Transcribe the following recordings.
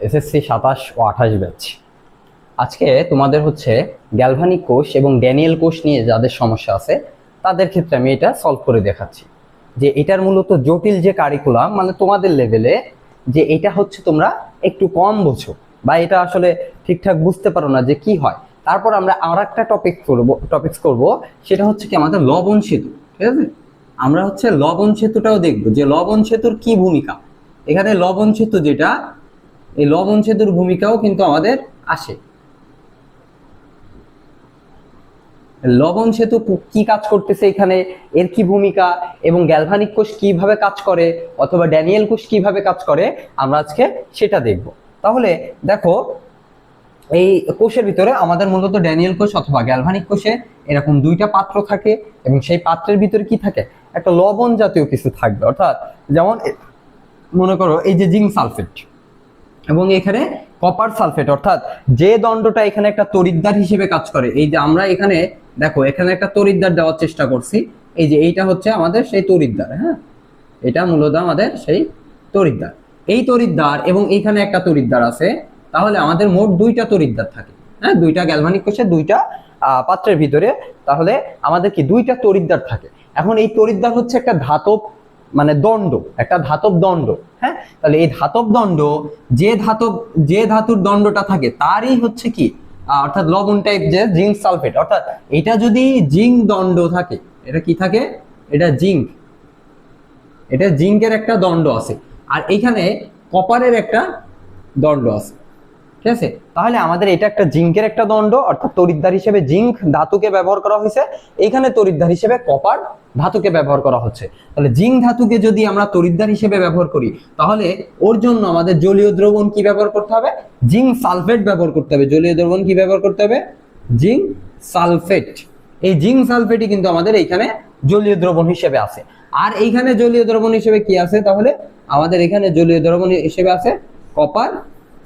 SSC 27 ও 28 batch. আজকে তোমাদের হচ্ছে গ্যালভানিক কোষ এবং ড্যানিয়েল কোষ নিয়ে যাদের সমস্যা আছে তাদের ক্ষেত্রে আমি এটা সলভ করে দেখাচ্ছি। যে এটার মূলত জটিল যে কারিকুলাম, মানে তোমাদের লেভেলে যে এটা হচ্ছে তোমরা একটু কম বোঝো বা এটা আসলে ঠিকঠাক বুঝতে পারো না যে কি হয়। তারপর আমরা আর একটা টপিকস করব, সেটা হচ্ছে কি আমাদের লবণ সেতু। ঠিক আছে, আমরা হচ্ছে লবণ সেতুটাও দেখবো যে লবণ সেতুর কি ভূমিকা। এখানে লবণ সেতু যেটা, এই লবণ সেতুর ভূমিকাও কিন্তু আমাদের আসে। লবণ সেতু কি কাজ করতেছে এখানে, এর কি ভূমিকা, এবং গ্যালভানিক কোষ কিভাবে কাজ করে অথবা ড্যানিয়েল কোষ কিভাবে কাজ করে, আমরা আজকে সেটা দেখব। তাহলে দেখো, এই কোষের ভিতরে আমাদের মূলত ড্যানিয়েল কোষ অথবা গ্যালভানিক কোষে এরকম দুইটা পাত্র থাকে, এবং সেই পাত্রের ভিতরে কি থাকে, একটা লবণ জাতীয় কিছু থাকবে। অর্থাৎ যেমন মনে করো এই যে জিঙ্ক সালফেট এবং এখানে কপার সালফেট, অর্থাৎ যে দণ্ডটা এখানে একটা তড়িৎদ্বার হিসেবে কাজ করে। এই যে আমরা এখানে দেখো এখানে একটা তড়িৎদ্বার দেওয়ার চেষ্টা করছি, এই যে এইটা হচ্ছে আমাদের সেই তড়িৎদ্বার। হ্যাঁ, এটা মূলত আমাদের সেই তড়িৎদ্বার। এই তড়িৎদ্বার এবং এইখানে একটা তড়িৎদ্বার আছে, তাহলে আমাদের মোট দুইটা তড়িৎদ্বার থাকে। হ্যাঁ, দুইটা গ্যালভানিক কোষে দুইটা পাত্রের ভিতরে, তাহলে আমাদের কি দুইটা তড়িৎদ্বার থাকে। এখন এই তড়িৎদ্বার হচ্ছে একটা ধাতব, মানে দণ্ড, একটা ধাতব দণ্ড। হ্যাঁ, তাহলে এই ধাতব দণ্ড, যে ধাতুর দণ্ডটা থাকে তারই হচ্ছে কি অর্থাৎ লবণ টাইপ যে জিঙ্ক সালফেট, অর্থাৎ এটা যদি জিঙ্ক দণ্ড থাকে, এটা কি থাকে, এটা জিঙ্ক, এটা জিঙ্কের একটা দণ্ড আছে, আর এখানে কপারের একটা দণ্ড আছে। ঠিক আছে, তাহলে আমাদের এটা একটা জিঙ্কের একটা দণ্ড, অর্থাৎ তড়িৎদ্বার হিসেবে জিঙ্ক ধাতুকে ব্যবহার করা হয়েছে, এখানে তড়িৎদ্বার হিসেবে কপার ধাতুকে ব্যবহার করা হচ্ছে। তাহলে জিঙ্ক ধাতুকে যদি আমরা তড়িৎদ্বার হিসেবে ব্যবহার করি, তাহলে ওর জন্য আমাদের জলীয় দ্রবণ কি ব্যবহার করতে হবে, জিঙ্ক সালফেট ব্যবহার করতে হবে। জলীয় দ্রবণ কি ব্যবহার করতে হবে, জিঙ্ক সালফেট। এই জিঙ্ক সালফেটই কিন্তু আমাদের এইখানে জলীয় দ্রবণ হিসেবে আছে। আর এইখানে জলীয় দ্রবণ হিসেবে কি আছে, তাহলে আমাদের এখানে জলীয় দ্রবণ হিসেবে আছে কপার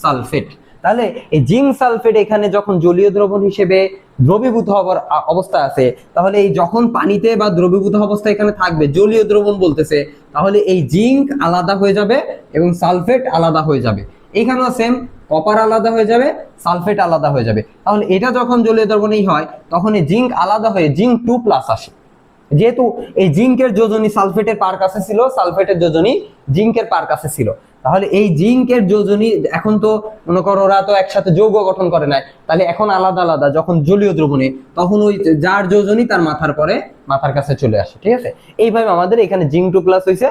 সালফেট। তাহলে এই জিঙ্ক সালফেট এখানে যখন জলীয় দ্রবণ হিসেবে দ্রবীভূত হওয়ার অবস্থায় আছে, তাহলে এই যখন পানিতে বা দ্রবীভূত অবস্থায় এখানে থাকবে, জলীয় দ্রবণ বলতেছে, তাহলে এই জিঙ্ক আলাদা হয়ে যাবে এবং সালফেট আলাদা হয়ে যাবে। এখানেও সেম, কপার আলাদা হয়ে যাবে, সালফেট আলাদা হয়ে যাবে। তাহলে এটা যখন জলীয় দ্রবণেই হয়, তখন এই জিঙ্ক আলাদা হয়ে জিঙ্ক 2+ আসে। যেহেতু এই জিঙ্কের যোজনী সালফেটের পার কাছে ছিল, সালফেটের যোজনী জিঙ্কের পার কাছে ছিল, তাহলে এই জিঙ্কের যোজনী এখন তো মনে করো ওরা তো একসাথে যৌগ গঠন করে নাই, তাহলে এখন আলাদা আলাদা যখন জলীয় দ্রবণে, তখন ওই যার যোজনী তার মাথার পরে মাথার কাছে চলে আসে। ঠিক আছে, এইভাবে আমাদের এখানে জিঙ্ক 2+ হয়েছে,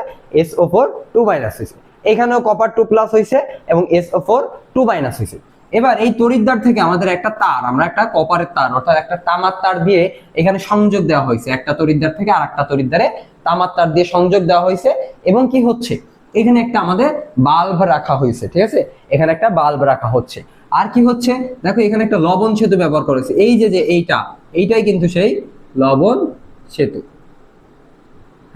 SO4 2- হয়েছে, এখানেও কপার 2+ হয়েছে এবং SO4 2- হয়েছে। এবার এই তড়িৎদ্বার থেকে আমাদের একটা তার, আমরা একটা কপারের তার অর্থাৎ একটা তামার তার দিয়ে এখানে সংযোগ দেওয়া হয়েছে, একটা তড়িৎদ্বার থেকে আর একটা তড়িৎদ্বারে তামার তার দিয়ে সংযোগ দেওয়া হয়েছে। এবং কি হচ্ছে, এখানে একটা আমাদের বাল্ব রাখা হয়েছে। ঠিক আছে, এখানে একটা বাল্ব রাখা হচ্ছে। আর কি হচ্ছে, দেখো এখানে একটা লবণ সেতু ব্যবহার করেছে, এই যে এইটাই কিন্তু সেই লবণ সেতু।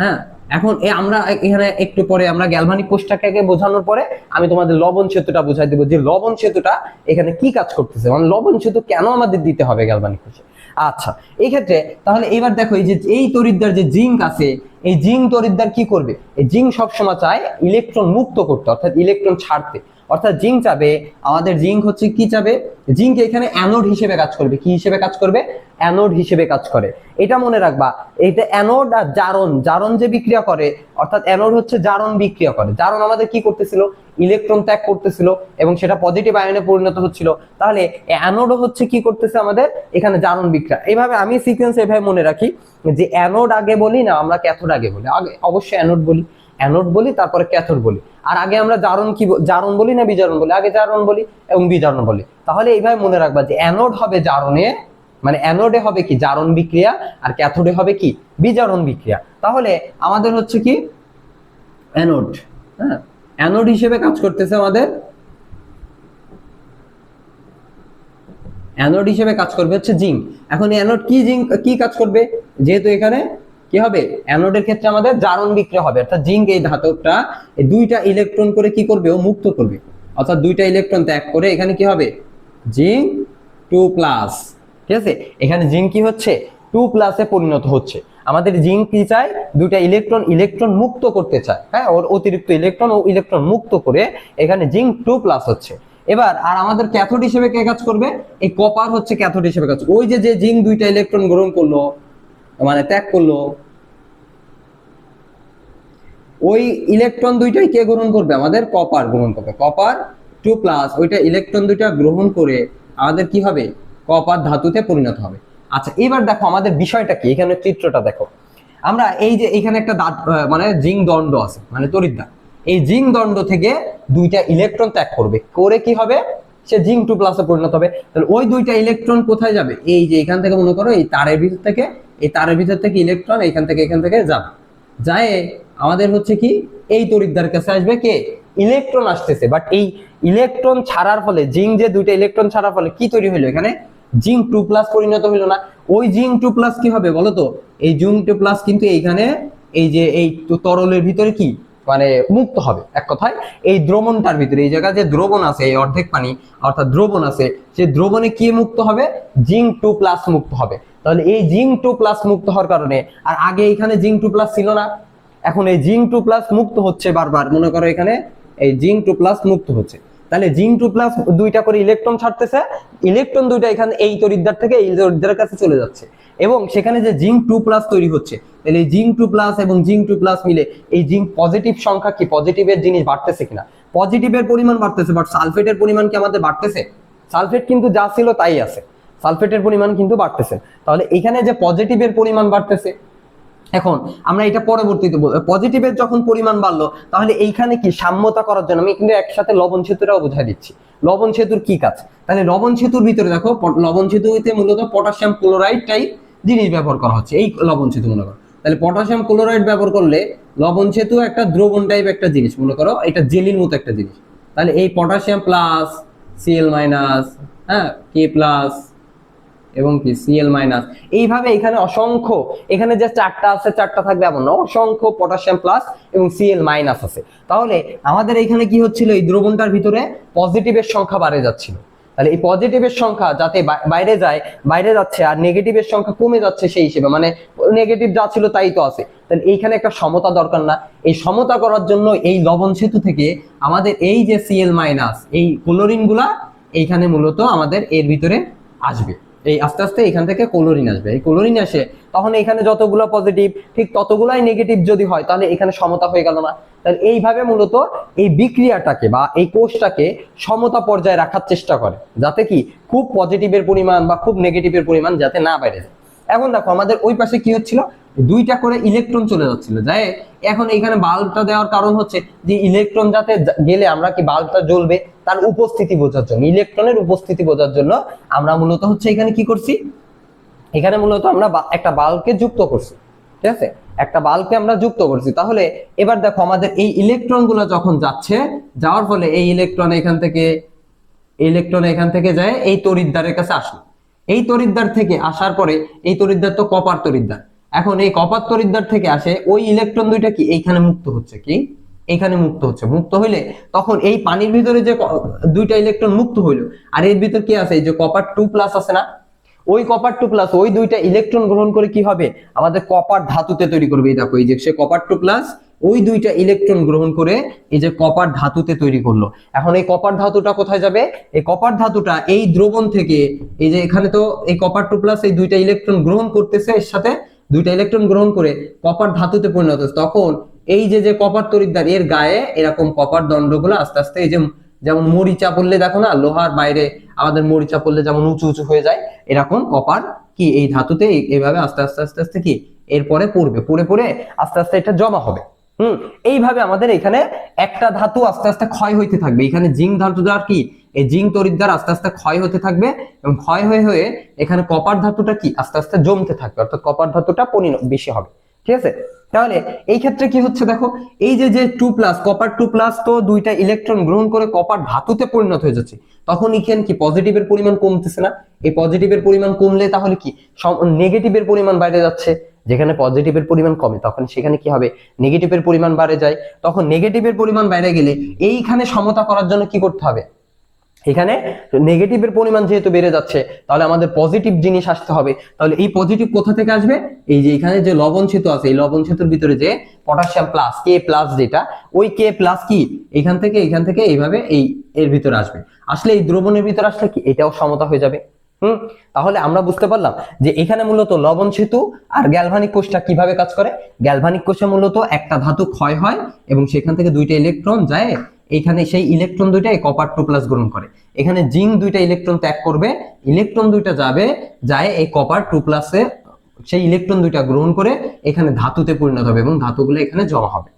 হ্যাঁ, এখন আমরা এখানে একটু পরে আমরা গ্যালভানিক কোষটাকে বোঝানোর পরে আমি তোমাদের লবণ সেতুটা বুঝাই দেবো যে লবণ সেতুটা এখানে কি কাজ করতেছে, মানে লবণ সেতু কেন আমাদের দিতে হবে গ্যালভানিক কোষে। আচ্ছা, এই ক্ষেত্রে তাহলে এবার দেখো এই যে এই তড়িৎদ্বার যে জিঙ্ক আছে, এই জিঙ্ক তড়িৎদ্বার কি করবে, এই জিঙ্ক সবসময় চায় ইলেকট্রন মুক্ত করতে, অর্থাৎ ইলেকট্রন ছাড়তে। অর্থাৎ জিঙ্ক চাবে, আমাদের জিঙ্ক হচ্ছে কি চাবে, জিঙ্ক এখানে অ্যানোড হিসেবে কাজ করবে। কি হিসেবে কাজ করবে, অ্যানোড হিসেবে কাজ করে। এটা মনে রাখবা, এটা অ্যানোড আর জারণ যে বিক্রিয়া করে, অর্থাৎ অ্যানোড হচ্ছে জারণ বিক্রিয়া করে। জারণ আমাদের কি করতেছিল, ইলেকট্রন ত্যাগ করতেছিল এবং সেটা পজিটিভ আয়নে পরিণত হচ্ছিল। তাহলে অ্যানোডও হচ্ছে কি করতেছে, আমাদের এখানে জারণ বিক্রিয়া। এইভাবে আমি সিকোয়েন্স এভাবে মনে রাখি যে অ্যানোড আগে বলি না আমরা ক্যাথোড আগে বলি, আগে অবশ্যই অ্যানোড বলি তারপরে ক্যাথোড বলি। আর আগে আমরা জারণ বলি না বিজারণ বলি, আগে জারণ বলি এবং বিজারণ বলি। তাহলে এইভাবে মনে রাখবা যে অ্যানোড হবে জারণে, মানে অ্যানোডে হবে কি জারণ বিক্রিয়া, আর ক্যাথোডে হবে কি বিজারণ বিক্রিয়া। তাহলে আমাদের হচ্ছে কি অ্যানোড, হ্যাঁ, অ্যানোড হিসেবে কাজ করতেছে আমাদের, অ্যানোড হিসেবে কাজ করবে হচ্ছে জিঙ্ক। এখন অ্যানোড জিঙ্ক কি কাজ করবে, যেহেতু এখানে কি হবে, অ্যানোডের ক্ষেত্রে আমাদের জারণ বিক্রিয়া হবে, অর্থাৎ জিঙ্ক এই ধাতুটা এই দুইটা ইলেকট্রন করে কি করবে, ও মুক্ত করবে, অর্থাৎ দুইটা ইলেকট্রন ত্যাগ করে এখানে কি হবে, জিঙ্ক 2+। ঠিক আছে, এখানে জিঙ্ক কি হচ্ছে 2+ পরিণত হচ্ছে। আমাদের জিঙ্ক কি চায়, দুইটা ইলেকট্রন মুক্ত করতে চায়। হ্যাঁ, ওর অতিরিক্ত ইলেকট্রন ও ইলেকট্রন মুক্ত করে এখানে জিঙ্ক 2+ হচ্ছে। এবার আর আমাদের ক্যাথোড হিসেবে কে কাজ করবে, এই কপার হচ্ছে ক্যাথোড হিসেবে কাজ করবে। ওই যে জিঙ্ক দুইটা ইলেকট্রন গ্রহণ করলো মানে ত্যাগ করলো, ওই ইলেকট্রন দুইটাই কে গ্রহণ করবে, আমাদের কপার গ্রহণ করবে। কপার 2+, ওইটা ইলেকট্রন দুইটা গ্রহণ করে আমাদের কি হবে, কপার ধাতুতে পরিণত হবে। আচ্ছা এবার দেখো আমাদের বিষয়টা কি, এখানে চিত্রটা দেখো। আমরা এই যে এখানে একটা মানে জিঙ্ক দণ্ড আছে মানে তড়িৎদ্বার, এই জিঙ্ক দণ্ড থেকে দুইটা ইলেকট্রন ত্যাগ করবে, করে কি হবে, সে জিঙ্ক 2+ এ পরিণত হবে। তাহলে ওই দুইটা ইলেকট্রন কোথায় যাবে, এই যে এখান থেকে মনে করো এই তারের ভিতর থেকে, এই তারের ভিতর থেকে ইলেকট্রন এখান থেকে যাবে, যায় আমাদের হচ্ছে কি এই তড়িৎদ্বার কাছে আসবে কে, ইলেকট্রন আসতেছে। বাট এই ইলেকট্রন ছাড়ার ফলে, জিঙ্ক যে দুইটা ইলেকট্রন ছাড়ার ফলে কি তৈরি হলো, এখানে জিঙ্ক 2+ পরিণত হলো না। ওই জিঙ্ক 2+ কি হবে বলতো, এই জিঙ্ক 2+ কিন্তু এইখানে এই যে এই তরলের ভিতরে কি মানে মুক্ত হবে। এক কথায় এই দ্রবণটার ভিতরে, এই জায়গায় যে দ্রবণ আছে, এই অর্ধেক পানি অর্থাৎ দ্রবণ আছে, সেই দ্রবণে কি মুক্ত হবে, জিঙ্ক 2+ মুক্ত হবে। তাহলে এই জিঙ্ক 2+ মুক্ত হওয়ার কারণে, আর আগে এখানে জিঙ্ক 2+ ছিল না, এখন এই জিঙ্ক 2+ মুক্ত হচ্ছে বারবার, মনে করো এখানে এই জিঙ্ক 2+ মুক্ত হচ্ছে। তাহলে জিঙ্ক 2+ দুইটা করে ইলেকট্রন ছাড়তেছে, ইলেকট্রন দুইটা এখানে এই তড়িৎদ্বার থেকে এই তড়িৎদ্বারের কাছে চলে যাচ্ছে, এবং সেখানে যে জিঙ্ক 2+ তৈরি হচ্ছে, তাহলে এই জিঙ্ক 2+ এবং জিঙ্ক 2+ মিলে এই জিঙ্ক পজিটিভ সংখ্যা কি, পজিটিভের জিনিস বাড়তেছে কিনা, পজিটিভের পরিমাণ বাড়তেছে। বাট সালফেটের পরিমাণ কি আমাদের বাড়তেছে, সালফেট কিন্তু যা ছিল তাই আছে, সালফেটের পরিমাণ কিন্তু বাড়তেছে। তাহলে এখানে যে পজিটিভের পরিমাণ বাড়তেছে, এখন আমরা এটা পরবর্তীতে বলবো, পজিটিভের যখন পরিমাণ বাড়লো, তাহলে এইখানে কি সাম্যতা করার জন্য আমি কিন্তু একসাথে লবণ সেতুটাও বোঝাই দিচ্ছি। লবণ সেতুর কি কাজ, তাহলে লবণ সেতুর ভিতরে দেখো, লবণ সেতুতে মূলত পটাশিয়াম ক্লোরাইড টাইপ জিনিস ব্যবহার করা হচ্ছে এই লবণ সেতু মনে করো। তাহলে পটাশিয়াম ক্লোরাইড ব্যবহার করলে লবণ সেতু একটা দ্রবণ টাইপ একটা জিনিস, মনে করো এটা জেলির মতো একটা জিনিস। তাহলে এই পটাশিয়াম প্লাস Cl-, হ্যাঁ K+ এবং কি Cl-, এইভাবে এখানে অসংখ্য, এখানে যে চারটা আছে চারটা থাকবে এমন না, অসংখ্য পটাশিয়াম প্লাস এবং Cl- আছে। তাহলে আমাদের এখানে কি হচ্ছিল, এই দ্রবণটার ভিতরে পজিটিভের সংখ্যা বাড়ে যাচ্ছিল। তাহলে এই পজিটিভের সংখ্যা যাতে বাইরে যায়, বাইরে যাচ্ছে, আর নেগেটিভের সংখ্যা কমে যাচ্ছে, সেই হিসেবে মানে নেগেটিভ যা ছিল তাই তো আছে। তাহলে এইখানে একটা সমতা দরকার না, এই সমতা করার জন্য এই লবণ সেতু থেকে আমাদের এই যে Cl-, এই ক্লোরিন গুলা এইখানে মূলত আমাদের এর ভিতরে আসবে, এই আস্তে আস্তে এখান থেকে ক্লোরিন আসবে, এই ক্লোরিন আসে তখন এখানে যতগুলো পজিটিভ ঠিক ততগুলাই নেগেটিভ যদি হয়, তাহলে এখানে সমতা হয়ে গেল না। তাহলে এইভাবে মূলত এই বিক্রিয়াটাকে বা এই কোষটাকে সমতা পর্যায়ে রাখার চেষ্টা করে, যাতে কি খুব পজিটিভের পরিমাণ বা খুব নেগেটিভের পরিমাণ যাতে না বাইরে যায়। এখন দেখো আমাদের ওই পাশে কি হচ্ছিল, দুইটা করে ইলেকট্রন চলে যাচ্ছিল, যায় এখন এখানে বাল্বটা দেওয়ার কারণ হচ্ছে যে ইলেকট্রন যাতে গেলে আমরা কি বাল্বটা জ্বলবে তার উপস্থিতি বোঝার জন্য, ইলেকট্রনের উপস্থিতি বোঝার জন্য আমরা মূলত হচ্ছে এখানে কি করছি, এখানে মূলত আমরা একটা বাল্বকে যুক্ত করছি, ঠিক আছে, একটা বাল্বকে আমরা যুক্ত করছি। তাহলে এবার দেখো আমাদের এই ইলেকট্রন গুলো যখন যাচ্ছে, যাওয়ার ফলে এই ইলেকট্রন এখান থেকে যায় এই তড়িৎদ্বারের কাছে আসলো, এই তড়িৎদ্বার থেকে আসার পরে, এই তড়িৎদ্বার তো কপার তড়িৎদ্বার, এখন এই কপার তড়িৎদ্বার থেকে আসে ওই ইলেকট্রন দুইটা কি এইখানে মুক্ত হচ্ছে, কি এখানে মুক্ত হচ্ছে, মুক্ত হইলে তখন এই পানির ভিতরে যে দুইটা ইলেকট্রন মুক্ত হইলো, আর এর ভিতর কি আছে, এই যে কপার 2+ আছে না, ওই কপার 2+, ওই দুইটা ইলেকট্রন গ্রহণ করে কি হবে, আমাদের কপার ধাতুতে তৈরি করবে। এই দেখো এই যে সে কপার 2+, ওই দুইটা ইলেকট্রন গ্রহণ করে এই যে কপার ধাতুতে তৈরি করলো। এখন এই কপার ধাতুটা কোথায় যাবে, এই কপার ধাতুটা এই দ্রবণ থেকে, এই যে এখানে তো এই কপার 2+, এই দুইটা ইলেকট্রন গ্রহণ করতেছে, এর সাথে দুইটা ইলেকট্রন গ্রহণ করে কপার ধাতুতে পরিণত হচ্ছে। তখন এই যে কপার তড়িৎদ্বার, এর গায়ে এরকম কপার দণ্ডগুলো আস্তে আস্তে, এই যে যেমন মরিচা পড়লে দেখো না লোহার বাইরে আমাদের মরিচা পড়লে যেমন উঁচু উঁচু হয়ে যায়, এরকম কপার কি এই ধাতুতে এইভাবে আস্তে আস্তে আস্তে আস্তে কি এরপরে পড়বে, পড়ে আস্তে আস্তে এটা জমা হবে। এইভাবে আমাদের এখানে একটা ধাতু আস্তে আস্তে ক্ষয় হইতে থাকবে, এখানে জিঙ্ক ধাতুটার কি এই জিঙ্ক তড়িৎদ্বার আস্তে আস্তে ক্ষয় হতে থাকবে, এবং ক্ষয় হয়ে হয়ে এখানে কপার ধাতুটা কি আস্তে আস্তে জমতে থাকবে, অর্থাৎ কপার ধাতুটা বেশি হবে, ঠিক আছে। তাহলে এই ক্ষেত্রে কি হচ্ছে দেখো, এই যে 2+, কপার 2+ তো দুইটা ইলেকট্রন গ্রহণ করে কপার ধাতুতে পরিণত হয়ে যাচ্ছে, তখন এখানে কি পজিটিভের পরিমাণ কমতেছে না, এই পজিটিভের পরিমাণ কমলে তাহলে কি নেগেটিভের পরিমাণ বাইরে যাচ্ছে, যেখানে পজিটিভের পরিমাণ কমে তখন সেখানে কি হবে, নেগেটিভের পরিমাণ বাড়ে যায়, তখন নেগেটিভের পরিমাণ বাইরে গেলে এইখানে সমতা করার জন্য কি করতে হবে, এখানে নেগেটিভের পরিমাণ যেহেতু বেড়ে যাচ্ছে তাহলে আমাদের পজিটিভ জিনিস আসতে হবে। তাহলে এই পজিটিভ কোথা থেকে আসবে, এই যে এখানে যে লবণ সেতু আছে, এই লবণ সেতুর ভিতরে যে পটাশিয়াম প্লাস K+, যেটা ওই K+ কি এখান থেকে এইভাবে এই এর ভিতরে আসবে, আসলে এই দ্রবণের ভিতরে আসলে কি এটাও সমতা হয়ে যাবে। তাহলে আমরা বুঝতে পারলাম যে এখানে মূলত লবণ সেতু আর গ্যালভানিক কোষটা কিভাবে কাজ করে। গ্যালভানিক কোষে মূলত একটা ধাতু ক্ষয় হয় এবং সেখান থেকে দুইটা ইলেকট্রন যায়, এখানে সেই ইলেকট্রন দুইটাই কপার 2+ গ্রহণ করে, এখানে জিঙ্ক দুইটা ইলেকট্রন ত্যাগ করবে, ইলেকট্রন দুইটা যাবে, যায় এই কপার 2+ এ সেই ইলেকট্রন দুইটা গ্রহণ করে এখানে ধাতুতে পরিণত হবে এবং ধাতুগুলো এখানে জমা হবে।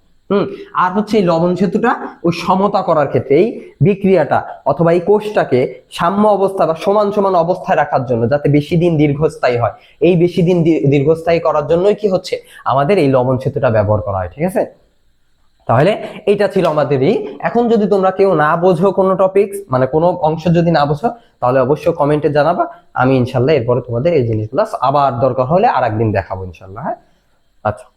আর হচ্ছে এই লবণ সেতুটা ওই সমতা করার ক্ষেত্রে এই বিক্রিয়াটা অথবা এই কোষটাকে সাম্য অবস্থা বা সমান সমান অবস্থায় রাখার জন্য, যাতে বেশি দিন দীর্ঘস্থায়ী হয়, এই বেশি দিন দীর্ঘস্থায়ী করার জন্যই কি হচ্ছে আমাদের এই লবণ সেতুটা ব্যবহার করা হয়। ঠিক আছে, তাহলে এটা ছিল আমাদের এই। এখন যদি তোমরা কেউ না বোঝো কোনো টপিক, মানে কোনো অংশ যদি না বোঝো, তাহলে অবশ্যই কমেন্টে জানাবা, আমি ইনশাল্লাহ এরপরে তোমাদের এই জিনিসগুলো আবার দরকার হলে আরেকদিন দেখাবো ইনশাল্লাহ। হ্যাঁ, আচ্ছা।